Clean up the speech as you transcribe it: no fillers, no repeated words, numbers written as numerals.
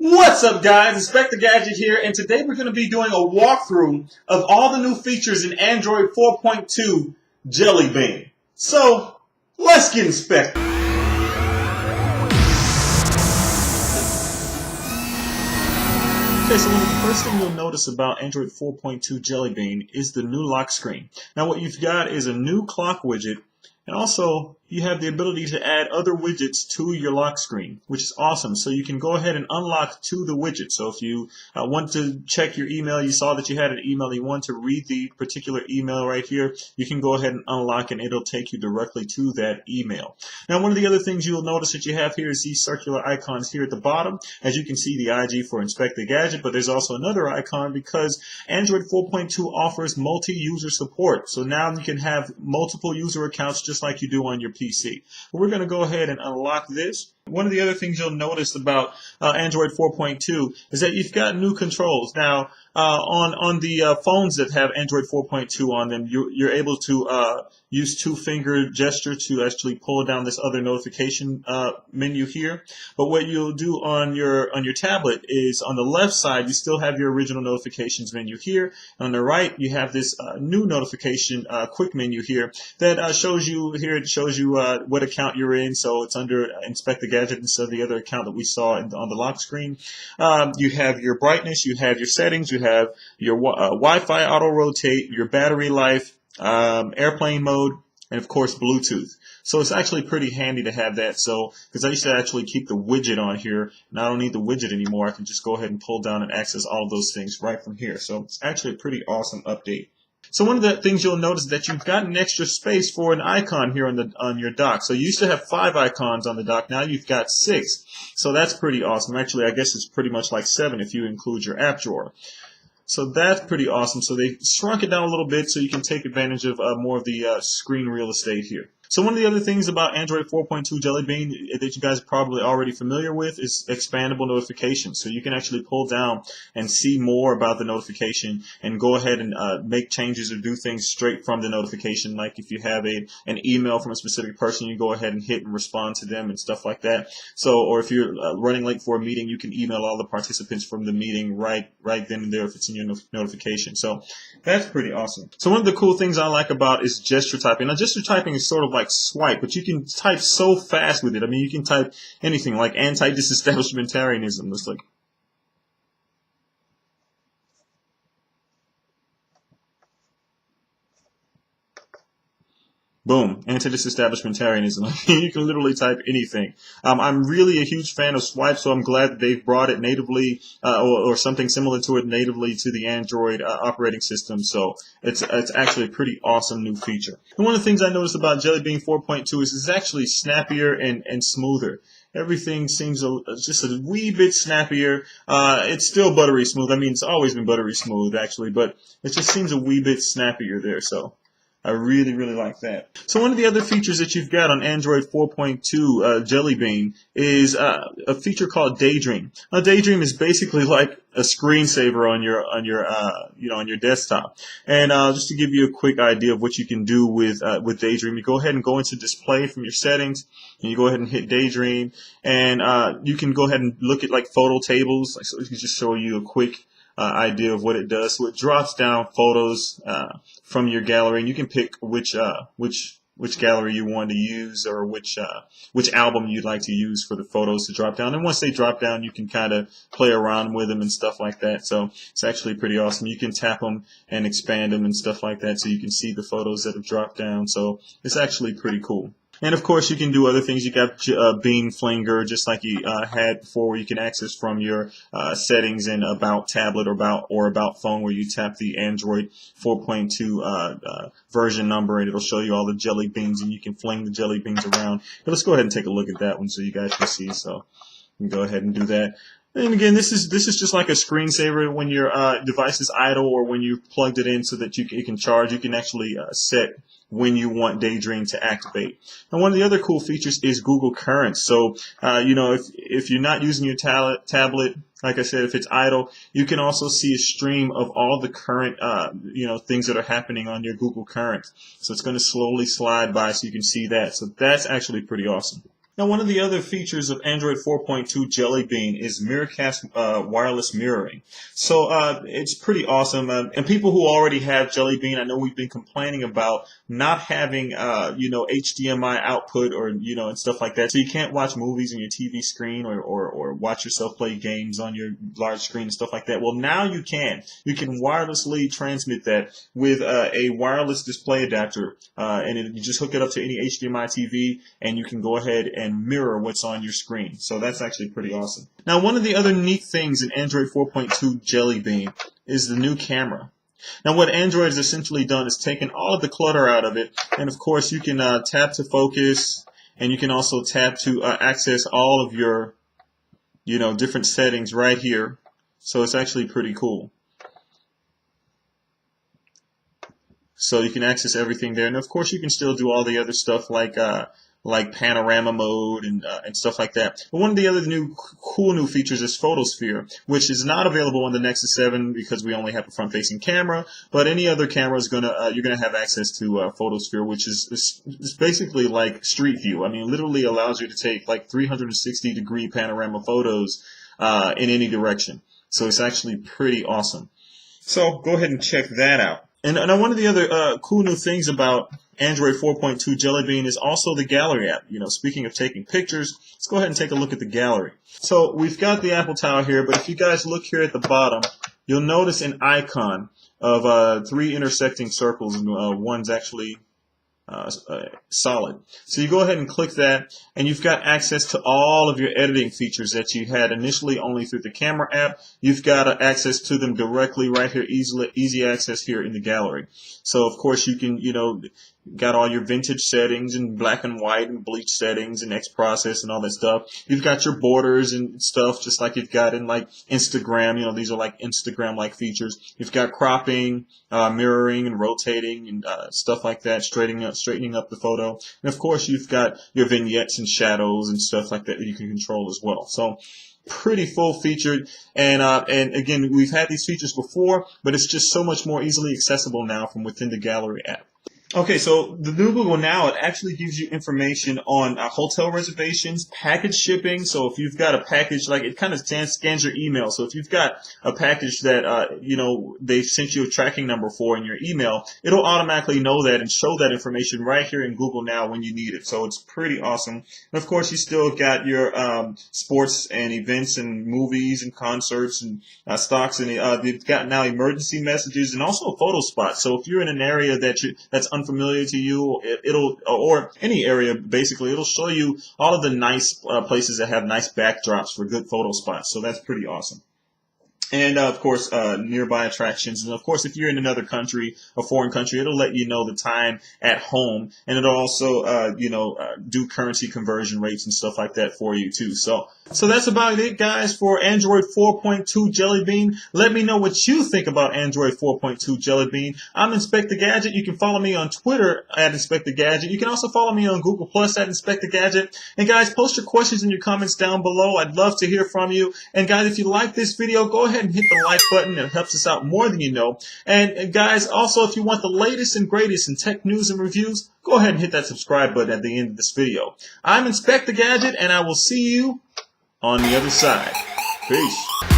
What's up, guys? InspecThaGadget here, and today we're going to be doing a walkthrough of all the new features in Android 4.2 Jelly Bean. So, let's get inspected. Okay, so the first thing you'll notice about Android 4.2 Jelly Bean is the new lock screen. Now what you've got is a new clock widget, and also you have the ability to add other widgets to your lock screen, which is awesome. So you can go ahead and unlock to the widget. So if you want to check your email, you saw that you had an email, you want to read the particular email right here, you can go ahead and unlock and it'll take you directly to that email. Now one of the other things you'll notice that you have here is these circular icons here at the bottom. As you can see, the IG for InspecThaGadget, but there's also another icon because Android 4.2 offers multi-user support. So now you can have multiple user accounts just like you do on your PC. We're going to go ahead and unlock this. One of the other things you'll notice about Android 4.2 is that you've got new controls. Now, on the phones that have Android 4.2 on them, you're able to use two-finger gesture to actually pull down this other notification menu here. But what you'll do on your tablet is on the left side, you still have your original notifications menu here. On the right, you have this new notification quick menu here that shows you what account you're in. So it's under InspecThaGadget instead of the other account that we saw on the lock screen. You have your brightness, you have your settings, you have your Wi-Fi auto rotate, your battery life, airplane mode, and of course Bluetooth. So it's actually pretty handy to have that. So because I used to actually keep the widget on here, and I don't need the widget anymore. I can just go ahead and pull down and access all of those things right from here. So it's actually a pretty awesome update. So one of the things you'll notice is that you've got an extra space for an icon here on your dock. So you used to have 5 icons on the dock. Now you've got 6. So that's pretty awesome. Actually, I guess it's pretty much like 7 if you include your app drawer. So that's pretty awesome. So they shrunk it down a little bit so you can take advantage of more of the screen real estate here. So one of the other things about Android 4.2 Jelly Bean that you guys are probably already familiar with is expandable notifications. So you can actually pull down and see more about the notification and go ahead and make changes or do things straight from the notification. Like if you have an email from a specific person, you go ahead and hit and respond to them and stuff like that. So, or if you're running late for a meeting, you can email all the participants from the meeting right then and there if it's in your notification. So that's pretty awesome. So one of the cool things I like about is gesture typing. Now gesture typing is sort of like swipe, but you can type so fast with it. I mean, you can type anything like anti-disestablishmentarianism. It's like, boom, anti-disestablishmentarianism. I mean, you can literally type anything. I'm really a huge fan of Swipe, so I'm glad that they've brought it natively or something similar to it natively to the Android operating system. So it's actually a pretty awesome new feature. And one of the things I noticed about Jelly Bean 4.2 is it's actually snappier and smoother. Everything seems just a wee bit snappier. It's still buttery smooth. I mean, it's always been buttery smooth, actually, but it just seems a wee bit snappier there. So I really like that. So one of the other features that you've got on Android 4.2 Jelly Bean is a feature called Daydream. Now Daydream is basically like a screensaver on your desktop. And just to give you a quick idea of what you can do with Daydream, you go ahead and go into Display from your settings, and you go ahead and hit Daydream, and you can go ahead and look at like photo tables. So it can just show you a quick idea of what it does. So it drops down photos from your gallery, and you can pick which gallery you want to use or which album you'd like to use for the photos to drop down. And once they drop down, you can kind of play around with them and stuff like that. So it's actually pretty awesome. You can tap them and expand them and stuff like that, so you can see the photos that have dropped down. So it's actually pretty cool. And of course, you can do other things. You got Bean Flinger, just like you had before, where you can access from your settings in About Tablet or About Phone, where you tap the Android 4.2 version number, and it'll show you all the jelly beans, and you can fling the jelly beans around. But let's go ahead and take a look at that one so you guys can see. So you can go ahead and do that. And again, this is just like a screensaver when your device is idle or when you plugged it in so that it can charge. You can actually set when you want Daydream to activate. And one of the other cool features is Google Currents. So, if you're not using your tablet, like I said, if it's idle, you can also see a stream of all the current, things that are happening on your Google Current. So it's going to slowly slide by so you can see that. So that's actually pretty awesome. Now, one of the other features of Android 4.2 Jelly Bean is Miracast wireless mirroring. So it's pretty awesome. And people who already have Jelly Bean, I know we've been complaining about not having, HDMI output or, and stuff like that. So you can't watch movies on your TV screen or watch yourself play games on your large screen and stuff like that. Well, now you can. You can wirelessly transmit that with a wireless display adapter. You just hook it up to any HDMI TV and you can go ahead and mirror what's on your screen. So that's actually pretty awesome. Now, one of the other neat things in Android 4.2 Jelly Bean is the new camera. Now, what Android has essentially done is taken all of the clutter out of it, and of course, you can tap to focus, and you can also tap to access all of your, different settings right here. So it's actually pretty cool. So you can access everything there, and of course, you can still do all the other stuff like panorama mode and stuff like that. But one of the other cool new features is Photosphere, which is not available on the Nexus 7 because we only have a front-facing camera. But any other camera is you're gonna have access to Photosphere, which is basically like Street View. I mean, literally allows you to take like 360-degree panorama photos in any direction. So it's actually pretty awesome. So go ahead and check that out. And one of the other cool new things about Android 4.2 Jelly Bean is also the gallery app. Speaking of taking pictures, let's go ahead and take a look at the gallery. So we've got the Apple Tower here, but if you guys look here at the bottom, you'll notice an icon of 3 intersecting circles, and one's actually solid. So you go ahead and click that, and you've got access to all of your editing features that you had initially only through the camera app. You've got access to them directly right here, easy access here in the gallery. So of course you can, got all your vintage settings and black and white and bleach settings and X process and all that stuff. You've got your borders and stuff just like you've got in like Instagram. These are like Instagram-like features. You've got cropping, mirroring and rotating and stuff like that, straightening up the photo. And of course you've got your vignettes and shadows and stuff like that you can control as well. So pretty full featured, and again, we've had these features before, but it's just so much more easily accessible now from within the gallery app. Okay, so the new Google Now, it actually gives you information on hotel reservations, package shipping. So if you've got a package, like it kind of scans your email. So if you've got a package that, they've sent you a tracking number for in your email, it'll automatically know that and show that information right here in Google Now when you need it. So it's pretty awesome. And of course, you still got your sports and events and movies and concerts and stocks. And they've got now emergency messages and also photo spots. So if you're in an area that's unfamiliar to you, or any area, basically, it'll show you all of the nice places that have nice backdrops for good photo spots. So that's pretty awesome. And, of course, nearby attractions. And, of course, if you're in another country, a foreign country, it'll let you know the time at home. And it'll also, do currency conversion rates and stuff like that for you, too. So that's about it, guys, for Android 4.2 Jelly Bean. Let me know what you think about Android 4.2 Jelly Bean. I'm InspecThaGadget. You can follow me on Twitter at InspecThaGadget. You can also follow me on Google Plus at InspecThaGadget. And, guys, post your questions in your comments down below. I'd love to hear from you. And, guys, if you like this video, go ahead and hit the like button. It helps us out more than you know. And guys, also, if you want the latest and greatest in tech news and reviews, go ahead and hit that subscribe button at the end of this video. I'm InspecThaGadget, and I will see you on the other side. Peace.